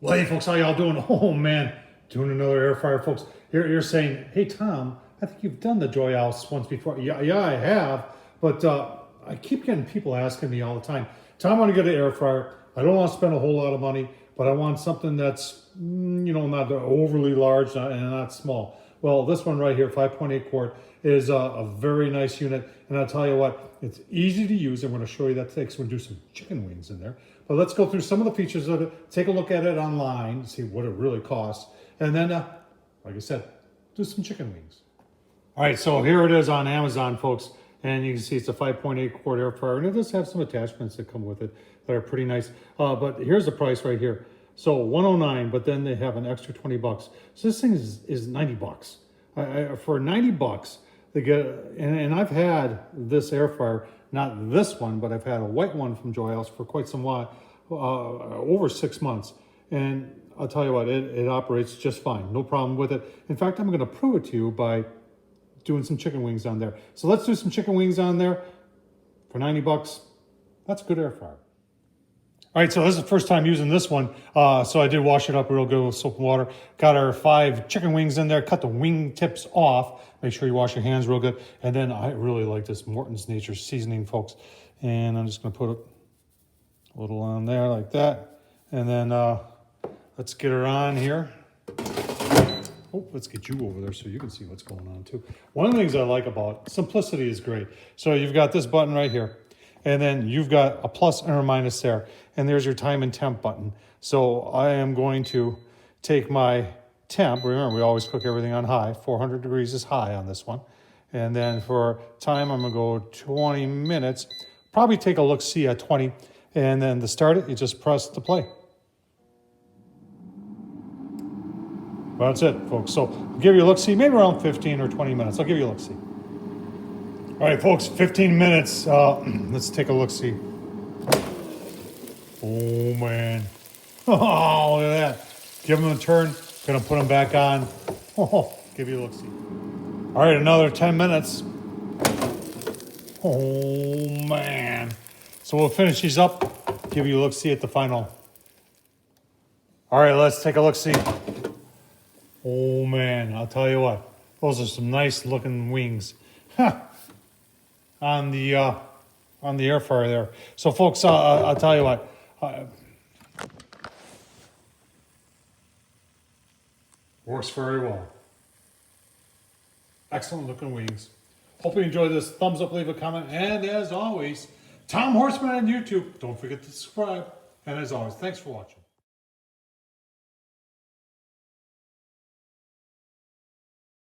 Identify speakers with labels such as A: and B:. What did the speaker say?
A: Well, hey folks, how y'all doing? Oh man, doing another air fryer, folks. You're saying, hey Tom, I think you've done the JoyOuce once before. Yeah, I have, but I keep getting people asking me all the time, Tom, I want to get an air fryer. I don't want to spend a whole lot of money, but I want something that's, not overly large and not small. Well, this one right here, 5.8 quart, is a very nice unit. And I'll tell you what, it's easy to use. I'm going to show you that today because we're going to do some chicken wings in there. But let's go through some of the features of it, take a look at it online, see what it really costs. And then, like I said, do some chicken wings. All right, so here it is on Amazon, folks. And you can see it's a 5.8 quart air fryer. And it does have some attachments that come with it that are pretty nice. But here's the price right here. So $109, but then they have an extra 20 bucks. So this thing is 90 bucks. For 90 bucks, they get, and I've had this air fryer, not this one, but I've had a white one from JoyOuce for quite some while, over 6 months. And I'll tell you what, it operates just fine. No problem with it. In fact, I'm going to prove it to you by doing some chicken wings on there. So let's do some chicken wings on there for 90 bucks. That's a good air fryer. All right, so this is the first time using this one. So I did wash it up real good with soap and water. Got our 5 chicken wings in there, cut the wing tips off. Make sure you wash your hands real good. And then I really like this Morton's Nature's seasoning, folks. And I'm just gonna put a little on there like that. And then let's get her on here. Oh, let's get you over there so you can see what's going on too. One of the things I like about simplicity is great. So you've got this button right here. And then you've got a plus or a minus there. And there's your time and temp button. So I am going to take my temp. Remember, we always cook everything on high. 400 degrees is high on this one. And then for time, I'm gonna go 20 minutes. Probably take a look-see at 20. And then to start it, you just press the play. Well, that's it, folks. So I'll give you a look-see, maybe around 15 or 20 minutes. I'll give you a look-see. All right, folks, 15 minutes. Let's take a look-see. Oh, man. Oh, look at that. Give them a turn. Gonna put them back on. Oh, give you a look-see. All right, another 10 minutes. Oh, man. So we'll finish these up. Give you a look-see at the final. All right, let's take a look-see. Oh, man, I'll tell you what. Those are some nice-looking wings. On the air fryer there. So folks, I'll tell you what, works very well. Excellent looking wings. Hope you enjoyed this. Thumbs up, leave a comment, and as always, Tom Horseman on YouTube. Don't forget to subscribe. And as always, thanks for watching.